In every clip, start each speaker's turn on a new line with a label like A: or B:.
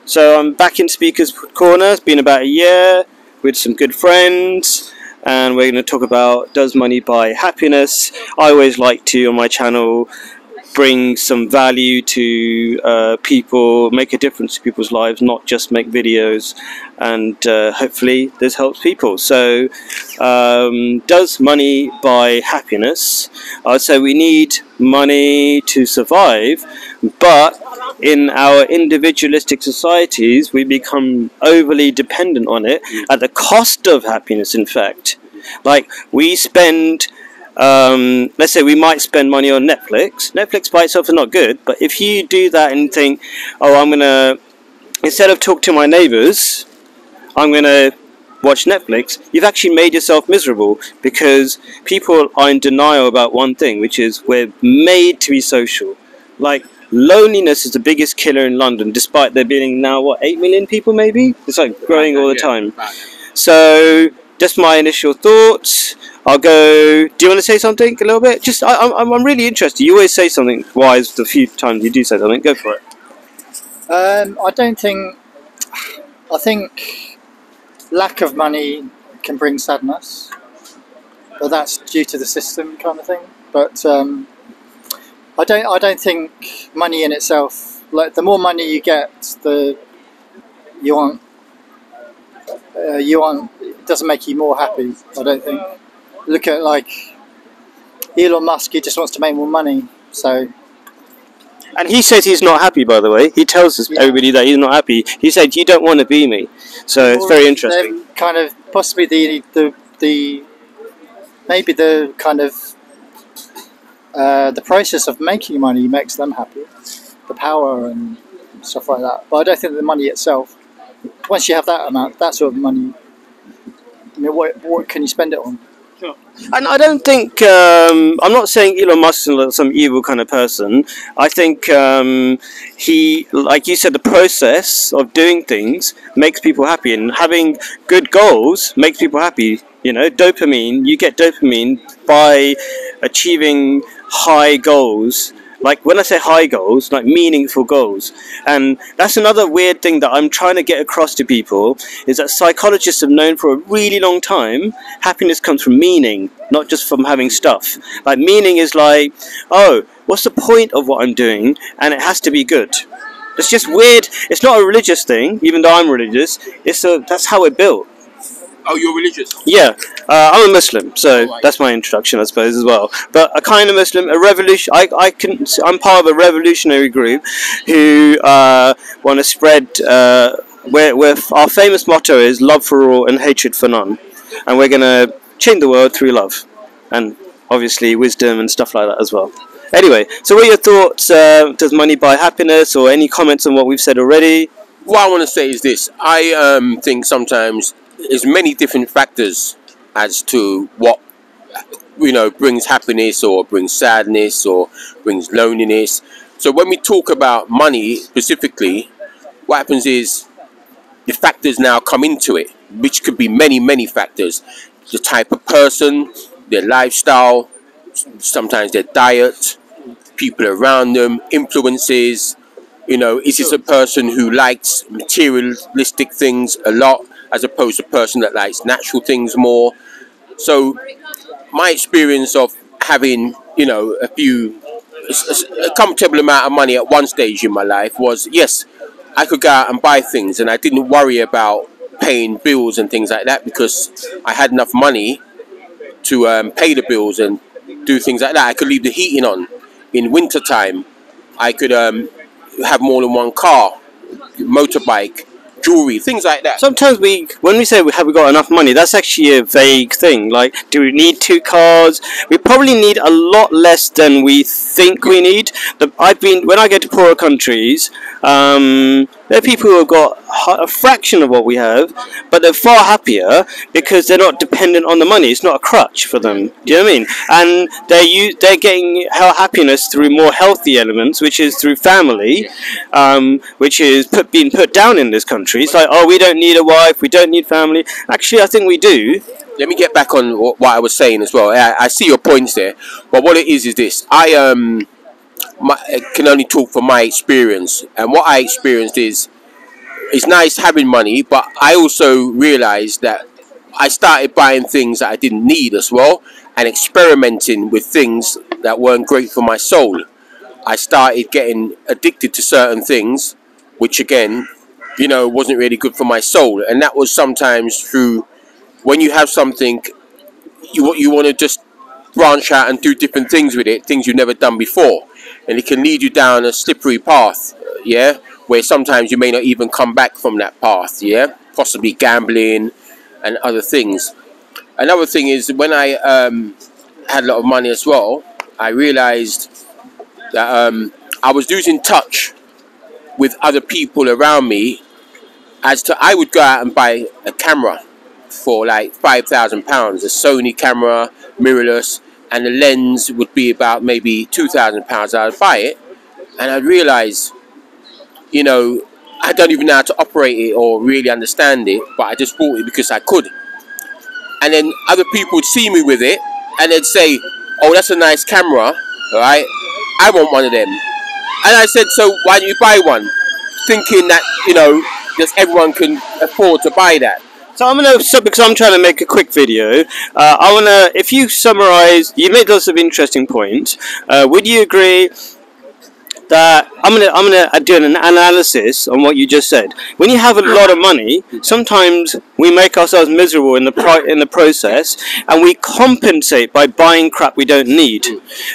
A: So I'm back in Speaker's Corner. It's been about a year with some good friends, and we're going to talk about, does money buy happiness? I always like to, on my channel, bring some value to people, make a difference to people's lives, not just make videos, and hopefully this helps people. So does money buy happiness? I'd say we need money to survive, but in our individualistic societies we become overly dependent on it at the cost of happiness. In fact, like we spend let's say we might spend money on Netflix. Netflix by itself is not good, but if you do that and think, oh, I'm gonna, instead of talk to my neighbours, I'm gonna watch Netflix, you've actually made yourself miserable, because people are in denial about one thing, which is we're made to be social. Like, loneliness is the biggest killer in London, despite there being now, what, 8 million people maybe? It's like growing all the time. So just my initial thoughts. I'll go. Do you want to say something a little bit? Just, I'm really interested. You always say something wise the few times you do say something. Go for it.
B: I don't think. I think lack of money can bring sadness, but that's due to the system, kind of thing. But I don't think money in itself. Like, the more money you get, you want. It doesn't make you more happy. I don't think. Look at, like, Elon Musk. He just wants to make more money. So.
A: And he says he's not happy, by the way. He tells us, everybody, that he's not happy. He said, you don't want to be me. So it's very interesting.
B: Kind of possibly maybe the kind of the process of making money makes them happy, the power and stuff like that. But I don't think the money itself. Once you have that amount, that sort of money, I mean, what can you spend it on?
A: Sure. And I don't think, I'm not saying Elon Musk is some evil kind of person. I think he, like you said, the process of doing things makes people happy, and having good goals makes people happy. You know, dopamine, you get dopamine by achieving high goals. Like, when I say high goals, like meaningful goals. And that's another weird thing that I'm trying to get across to people, is that psychologists have known for a really long time happiness comes from meaning, not just from having stuff. Like, meaning is like, oh, what's the point of what I'm doing? And it has to be good. It's just weird. It's not a religious thing, even though I'm religious. That's how we're built.
C: Oh, you're religious?
A: Yeah, I'm a Muslim, so that's my introduction, I suppose, as well. But a kind of Muslim, a revolution. I'm part of a revolutionary group who want to spread. Where our famous motto is love for all and hatred for none, and we're going to change the world through love, and obviously wisdom and stuff like that as well. Anyway, so what are your thoughts? Does money buy happiness, or any comments on what we've said already?
C: What I want to say is this: I think sometimes there's many different factors as to what, you know, brings happiness or brings sadness or brings loneliness. So when we talk about money specifically, what happens is the factors now come into it, which could be many factors. The type of person, their lifestyle, sometimes their diet, people around them, influences. You know, is this a person who likes materialistic things a lot, as opposed to a person that likes natural things more? So my experience of having, you know, a comfortable amount of money at one stage in my life was, yes, I could go out and buy things, and I didn't worry about paying bills and things like that, because I had enough money to pay the bills and do things like that. I could leave the heating on in winter time. I could have more than one car, motorbike, jewelry, things like that.
A: Sometimes when we say have we got enough money, that's actually a vague thing. Like, do we need 2 cars? We probably need a lot less than we think we need. When I go to poorer countries, there are people who have got a fraction of what we have, but they're far happier because they're not dependent on the money. It's not a crutch for them. Do you know what I mean? And they're getting happiness through more healthy elements, which is through family, which is being put down in this country. It's like, oh, we don't need a wife, we don't need family. Actually, I think we do.
C: Let me get back on what I was saying as well. I see your points there, but what it is this: I can only talk from my experience, and what I experienced is it's nice having money, but I also realized that I started buying things that I didn't need as well, and experimenting with things that weren't great for my soul. I started getting addicted to certain things, which again, wasn't really good for my soul. And that was sometimes through, when you have something, you want to just branch out and do different things with it, things you've never done before, and it can lead you down a slippery path, yeah, where sometimes you may not even come back from that path, yeah, possibly gambling and other things. Another thing is, when I had a lot of money as well, I realized that I was losing touch with other people around me. As to, I would go out and buy a camera for like £5,000, a Sony camera, mirrorless, and the lens would be about maybe £2,000. I'd buy it, and I'd realise, I don't even know how to operate it or really understand it, but I just bought it because I could. And then other people would see me with it, and they'd say, "Oh, that's a nice camera, all right? I want one of them." And I said, "So why don't you buy one?" Thinking that, just everyone can afford to buy that.
A: So because I'm trying to make a quick video, I wanna, if you summarize, you made lots of interesting points. Would you agree that I'm gonna do an analysis on what you just said? When you have a lot of money, sometimes we make ourselves miserable in the process, and we compensate by buying crap we don't need,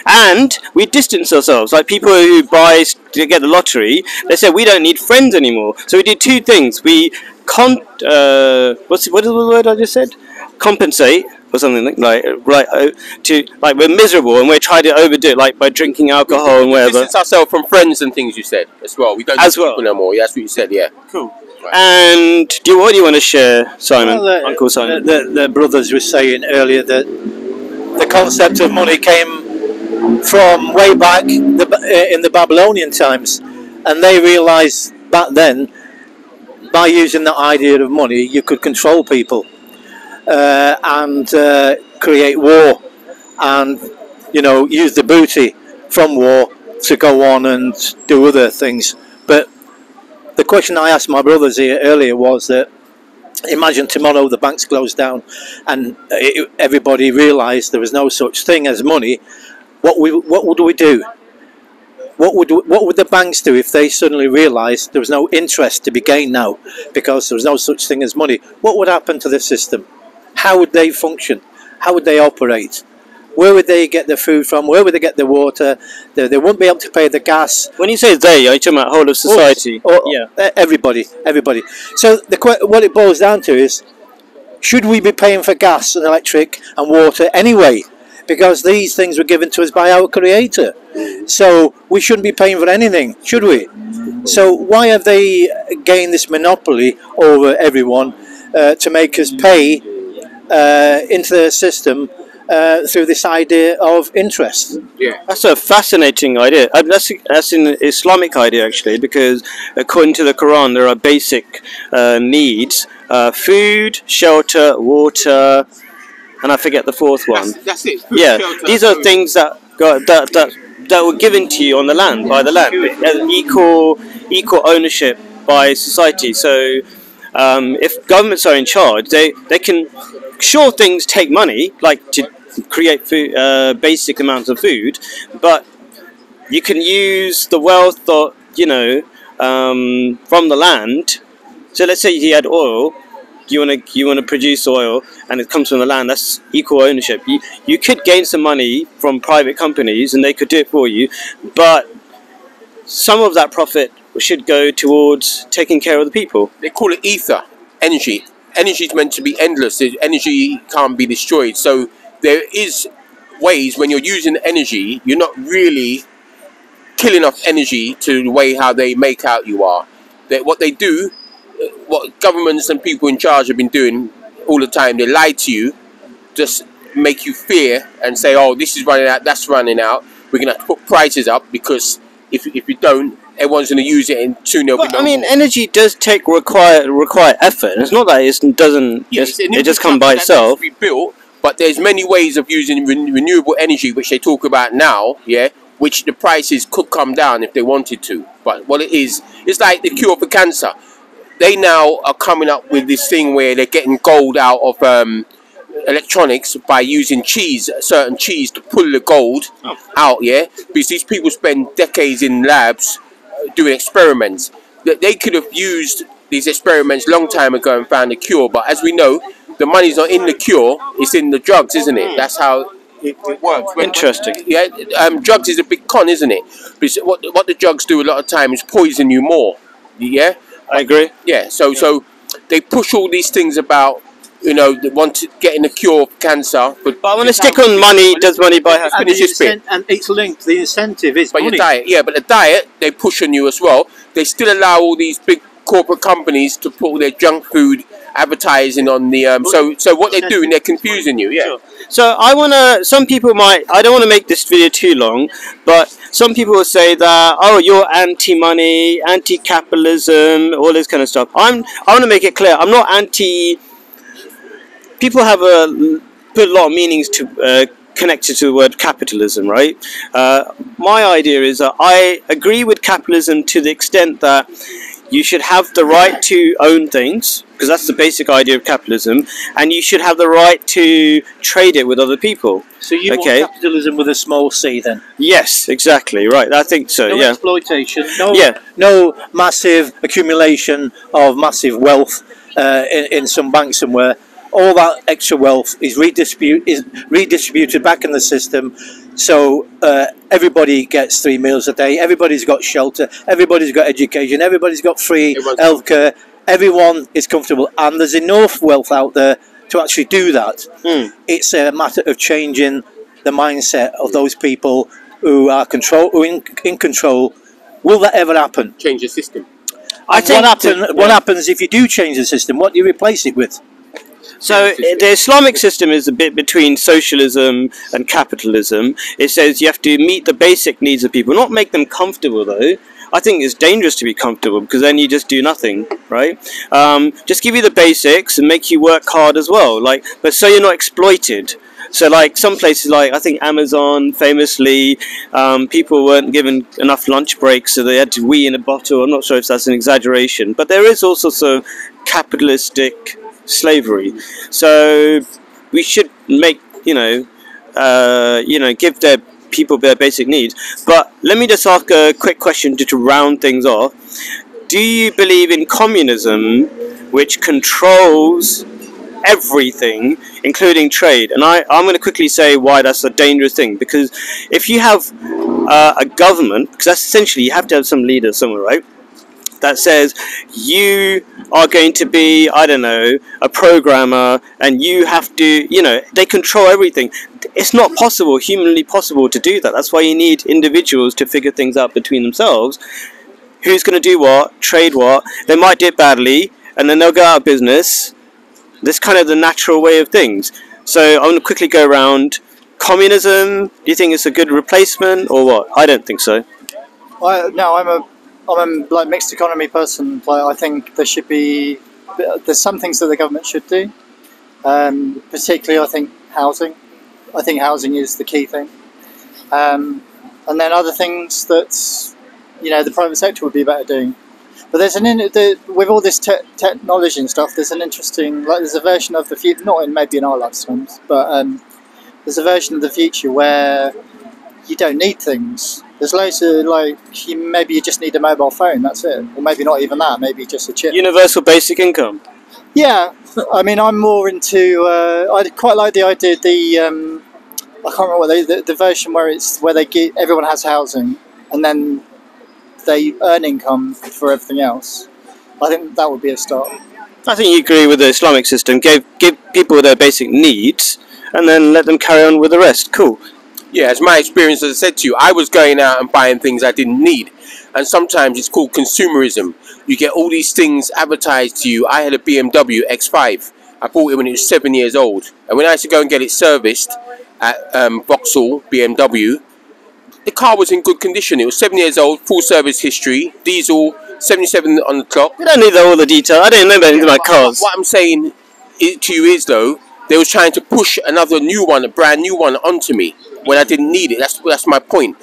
A: and we distance ourselves. Like people who buy to get the lottery, they say we don't need friends anymore. So we do two things: we what is the word I just said? Compensate. Or something like we're miserable and we're trying to overdo it, like by drinking alcohol and whatever.
C: Distance ourselves from friends and things, you said as well. We don't
A: as
C: need
A: well
C: people no more. Yeah, that's what you said. Yeah.
A: Cool. Right. And what do you want to share, Simon?
B: Well,
A: Uncle Simon.
B: The brothers were saying earlier that the concept of money came from way back in the Babylonian times, and they realised back then, by using that idea of money, you could control people. And create war, and use the booty from war to go on and do other things. But the question I asked my brothers here earlier was that, imagine tomorrow the banks closed down and everybody realised there was no such thing as money. What would we do? What would the banks do if they suddenly realised there was no interest to be gained now because there was no such thing as money? What would happen to the system? How would they function? How would they operate? Where would they get the food from? Where would they get the water? They wouldn't be able to pay the gas.
A: When you say they, are you talking about whole of society?
B: Yeah, everybody. So what it boils down to is, should we be paying for gas and electric and water anyway? Because these things were given to us by our Creator. So we shouldn't be paying for anything, should we? So why have they gained this monopoly over everyone to make us pay into the system through this idea of interest?
C: Yeah,
A: that's a fascinating idea. That's an Islamic idea actually, because according to the Quran, there are basic needs: food, shelter, water, and I forget the fourth one.
C: That's it. Food,
A: yeah,
C: shelter,
A: these are things that were given to you on the land, by the land, equal ownership by society. So if governments are in charge, they can. Sure, things take money, like to create food, basic amounts of food, but you can use the wealth of, from the land. So let's say you had oil, you want to produce oil, and it comes from the land. That's equal ownership. You could gain some money from private companies, and they could do it for you, but some of that profit should go towards taking care of the people.
C: They call it ether, energy. Energy is meant to be endless. Energy can't be destroyed. So there is ways when you're using energy, you're not really killing off energy to the way how they make out you are. What they do, what governments and people in charge have been doing all the time, they lie to you, just make you fear and say, "Oh, this is running out, that's running out. We're going to have to put prices up because if you don't, everyone's going to use it and soon there'll be no more."
A: Energy does require effort. It's not that it just comes by itself.
C: Be built, but there's many ways of using renewable energy, which they talk about now. Yeah, which the prices could come down if they wanted to. But what it is, it's like the cure for cancer. they now are coming up with this thing where they're getting gold out of electronics by using cheese, certain cheese, to pull the gold out. Yeah, because these people spend decades in labs doing experiments. That they could have used these experiments long time ago and found a cure. But as we know, the money's not in the cure; it's in the drugs, isn't it? That's how it works.
A: Interesting.
C: Yeah, drugs is a big con, isn't it? Because what the drugs do a lot of times is poison you more. Yeah,
A: I agree.
C: yeah. So they push all these things about, they want to get in a cure for cancer.
A: But I want to stick on money. Does money buy happiness?
C: Finish this bit.
D: And it's linked. The incentive is
C: But
D: money.
C: your diet, yeah. But the diet they push on you as well. They still allow all these big corporate companies to put all their junk food advertising on the. So what they're doing, they're confusing you. Yeah.
A: Sure. So I want to. Some people might. I don't want to make this video too long, but some people will say that, oh, you're anti-money, anti-capitalism, all this kind of stuff. I want to make it clear. I'm not anti. People have put a lot of meanings to connected to the word capitalism, right? My idea is that I agree with capitalism to the extent that you should have the right to own things, because that's the basic idea of capitalism, and you should have the right to trade it with other people.
D: So you want capitalism with a small c then?
A: Yes, exactly, right. I think so,
D: No
A: yeah.
D: exploitation,
B: No massive accumulation of massive wealth in some bank somewhere. All that extra wealth is redistributed back in the system, so everybody gets 3 meals a day, everybody's got shelter, everybody's got education, everybody's got free healthcare, everyone is comfortable, and there's enough wealth out there to actually do that. It's a matter of changing the mindset of those people who are in control. Will that ever happen?
C: Change the system.
B: What happens if you do change the system? What do you replace it with?
A: So the Islamic system is a bit between socialism and capitalism. It says you have to meet the basic needs of people, not make them comfortable though. I think it's dangerous to be comfortable because then you just do nothing, right? Just give you the basics and make you work hard as well, but so you're not exploited. So like some places, like I think Amazon famously, people weren't given enough lunch breaks, so they had to wee in a bottle. I'm not sure if that's an exaggeration, but there is also some capitalistic slavery. So we should make give their people their basic needs. But let me just ask a quick question to round things off. Do you believe in communism, which controls everything, including trade? And I'm going to quickly say why that's a dangerous thing. Because if you have a government, because that's essentially, you have to have some leader somewhere, right? That says you are going to be, I don't know, a programmer, and you have to, they control everything. It's not possible, humanly possible to do that. That's why you need individuals to figure things out between themselves. Who's going to do what, trade what. They might do it badly, and then they'll go out of business. That's kind of the natural way of things. So I'm going to quickly go around. Communism, do you think it's a good replacement or what? I don't think so.
B: No, I'm a like mixed economy person. I think there's some things that the government should do. Particularly, I think housing. I think housing is the key thing. And then other things that the private sector would be better doing. But there's with all this technology and stuff, there's an interesting, there's a version of the future, not maybe in our lifetimes, but there's a version of the future where you don't need things. There's loads of maybe you just need a mobile phone, that's it. Or maybe not even that, maybe just a chip.
A: Universal basic income.
B: Yeah, I mean, I'm more into, I quite like the idea, I can't remember the version where everyone has housing and then they earn income for everything else. I think that would be a start.
A: I think you agree with the Islamic system. Give people their basic needs and then let them carry on with the rest. Cool.
C: Yeah, it's my experience, as I said to you. I was going out and buying things I didn't need. And sometimes it's called consumerism. You get all these things advertised to you. I had a BMW X5. I bought it when it was 7 years old. And when I had to go and get it serviced at Vauxhall BMW, the car was in good condition. It was 7 years old, full service history, diesel, 77 on the clock.
A: We don't need all the detail. I don't remember anything about cars.
C: What I'm saying to you is, though, they was trying to push another new one, a brand new one, onto me when I didn't need it. That's my point.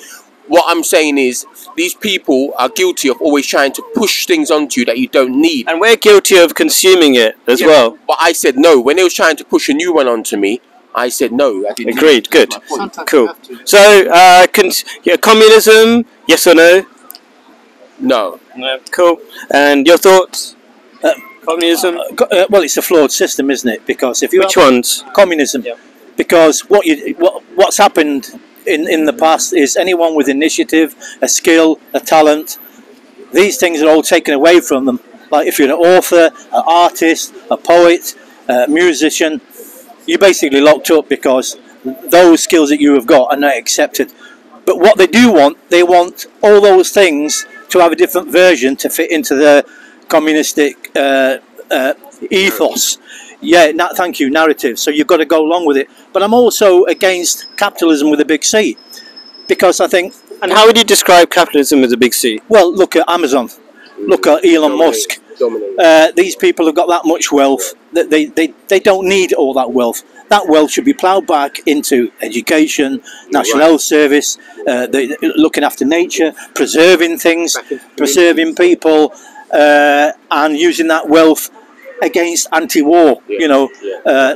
C: what I'm saying is, these people are guilty of always trying to push things onto you that you don't need.
A: And we're guilty of consuming it as well.
C: But I said no. When they were trying to push a new one onto me, I said no. I didn't.
A: Agreed. Good.
B: Sometimes you
A: Cool.
B: have to.
A: So, communism, yes or no?
C: No.
A: No. Cool. And your thoughts? Communism?
D: Well, it's a flawed system, isn't it? Because if you
A: Which
D: have
A: ones?
D: communism, because what's happened in the past is anyone with initiative, a skill, a talent, these things are all taken away from them. Like if you're an author, an artist, a poet, a musician, you're basically locked up because those skills that you have got are not accepted. But what they do want, they want all those things to have a different version to fit into the communistic ethos. Yeah, thank you, narrative. So you've got to go along with it. But I'm also against capitalism with a big C, because I think.
A: And how would you describe capitalism as a big C?
D: Well, look at Amazon. Look at Elon Musk. These people have got that much wealth that they don't need all that wealth. That wealth should be ploughed back into education, national health service, looking after nature, preserving things, preserving people, and using that wealth against anti-war.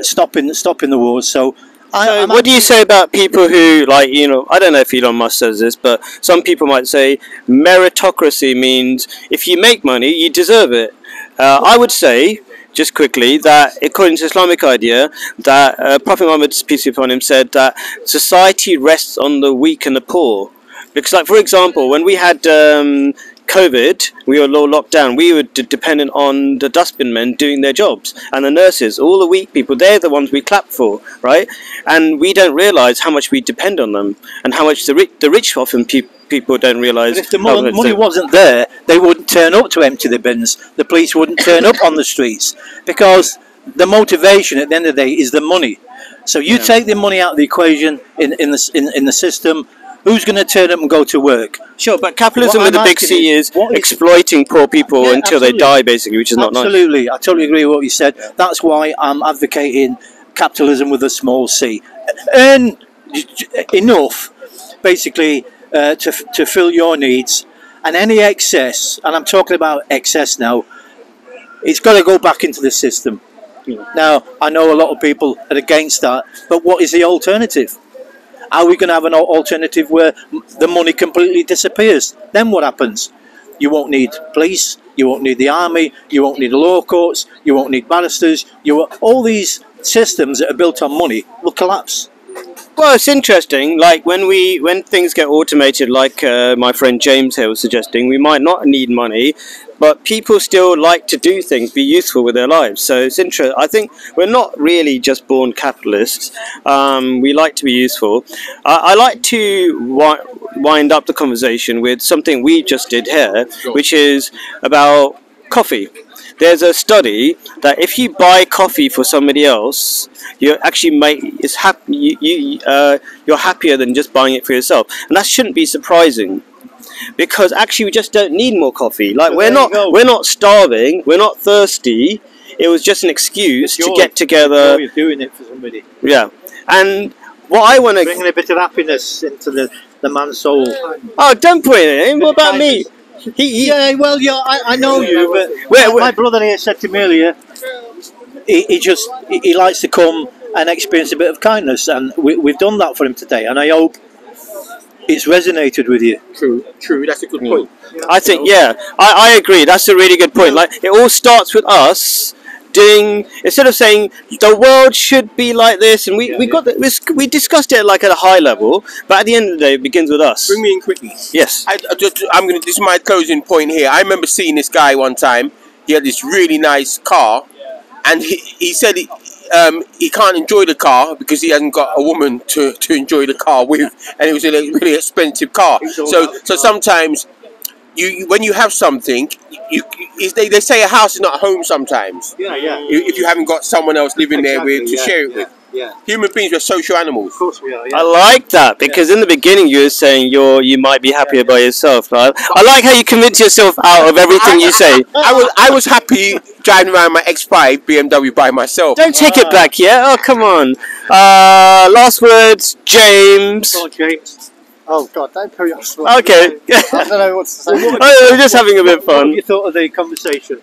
D: Stopping the wars. So.
A: What do you say about people who, like, I don't know if Elon Musk says this, but some people might say meritocracy means if you make money, you deserve it. I would say, just quickly, that according to Islamic idea, that Prophet Muhammad, peace be upon him, said that society rests on the weak and the poor. Because, like, for example, when we had COVID, we were all locked down, we were dependent on the dustbin men doing their jobs, and the nurses, all the weak people, they're the ones we clap for, right? And we don't realise how much we depend on them, and how much the rich often people don't realise.
D: But if the money wasn't there, they wouldn't turn up to empty the bins. The police wouldn't turn up on the streets, because the motivation at the end of the day is the money. So you take the money out of the equation in the system. Who's going to turn up and go to work?
A: Sure, but capitalism with a big C is exploiting poor people until they die, basically, which is not nice.
D: Absolutely, I totally agree with what you said. That's why I'm advocating capitalism with a small c. Earn enough, basically, to fill your needs, and any excess, and I'm talking about excess now, it's got to go back into the system. Now, I know a lot of people are against that, but what is the alternative? Are we going to have an alternative where the money completely disappears? Then what happens? You won't need police, you won't need the army, you won't need the law courts, you won't need barristers. All these systems that are built on money will collapse.
A: Well, it's interesting. Like when things get automated, like my friend James here was suggesting, we might not need money, but people still like to do things, be useful with their lives. So it's interesting. I think we're not really just born capitalists. We like to be useful. I like to wind up the conversation with something we just did here, which is about coffee. There's a study that if you buy coffee for somebody else, you actually you're happier than just buying it for yourself, and that shouldn't be surprising, because actually we just don't need more coffee. Like we're not starving, we're not thirsty. It was just an excuse to get together.
D: You're doing it for somebody.
A: Yeah, and what I want to
D: bringing a bit of happiness into the man's soul.
A: Oh, don't put it in. What about me?
D: I know you, but my brother here said to me earlier, he likes to come and experience a bit of kindness, and we've done that for him today, and I hope it's resonated with you.
C: True, that's a good point.
A: I think, I agree, that's a really good point. Like, it all starts with us doing, instead of saying the world should be like this, and we discussed it like at a high level, but at the end of the day it begins with us.
C: Bring me in quickly.
A: Yes.
C: This is my closing point here. I remember seeing this guy one time. He had this really nice car, and he said he can't enjoy the car because he hasn't got a woman to enjoy the car with, and it was a really expensive car. So sometimes when you have something, they say a house is not a home sometimes. If you haven't got someone else living there with to share it with. Human beings are social animals. Of
D: course we are.
A: I like that, because in the beginning you were saying you might be happier by yourself. Right? I like how you convince yourself out of everything you say.
C: I was happy driving around my X5 BMW by myself.
A: Don't take it back yet. Oh, come on. Last words, James.
D: Oh, James.
B: Oh God, don't put me on the spot.
A: Okay.
B: I don't know what to say.
A: Oh, we're just having a bit of
D: What have
A: fun.
D: you thought of the conversation?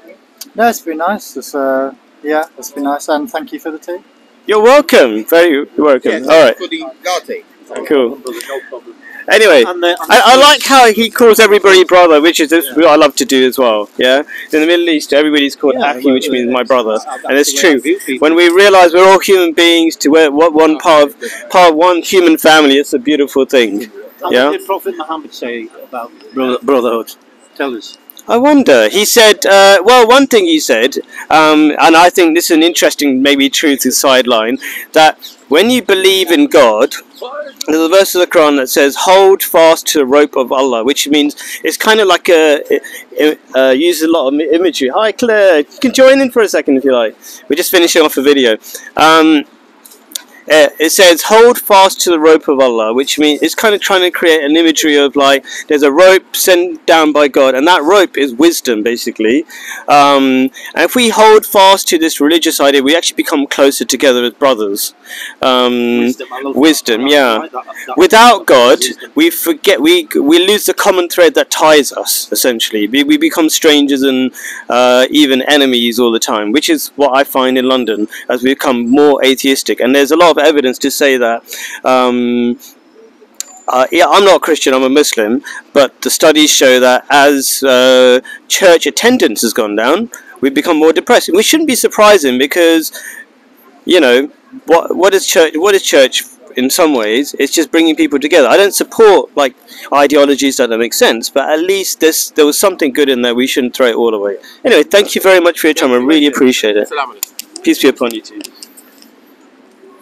B: No, it's been nice. It's yeah, it's been nice, and thank you for the tea.
A: You're welcome. Very welcome. All right.
C: For the latte.
A: Cool.
D: No problem.
A: Anyway,
D: And the-
A: I like how he calls everybody brother, which is what I love to do as well. Yeah, in the Middle East, everybody's called Akhi, which means my brother, and it's true. When we realise we're all human beings, to one part of one human family, it's a beautiful thing.
D: And
A: Yeah.
D: what did Prophet Muhammad say about brotherhood? Tell us.
A: I wonder. He said, well, one thing he said, and I think this is an interesting, maybe truth sideline, that when you believe in God, there's a verse of the Quran that says, hold fast to the rope of Allah, which means it's kind of like uses a lot of imagery. Hi, Claire. You can join in for a second if you like. We're just finishing off a video. It says hold fast to the rope of Allah, which means it's kind of trying to create an imagery of like there's a rope sent down by God, and that rope is wisdom basically. And if we hold fast to this religious idea, we actually become closer together as brothers. Wisdom, yeah. Without God, we forget, we lose the common thread that ties us essentially. We become strangers and even enemies all the time, which is what I find in London as we become more atheistic. And there's a lot of evidence to say that. Yeah, I'm not a Christian, I'm a Muslim, but the studies show that as church attendance has gone down, we've become more depressed. We shouldn't be surprising because, you know, what is church? What is church? In some ways, it's just bringing people together. I don't support like ideologies that don't make sense, but at least there was something good in there. We shouldn't throw it all away. Anyway, thank you very much for your time. I really appreciate it. Peace be upon you too.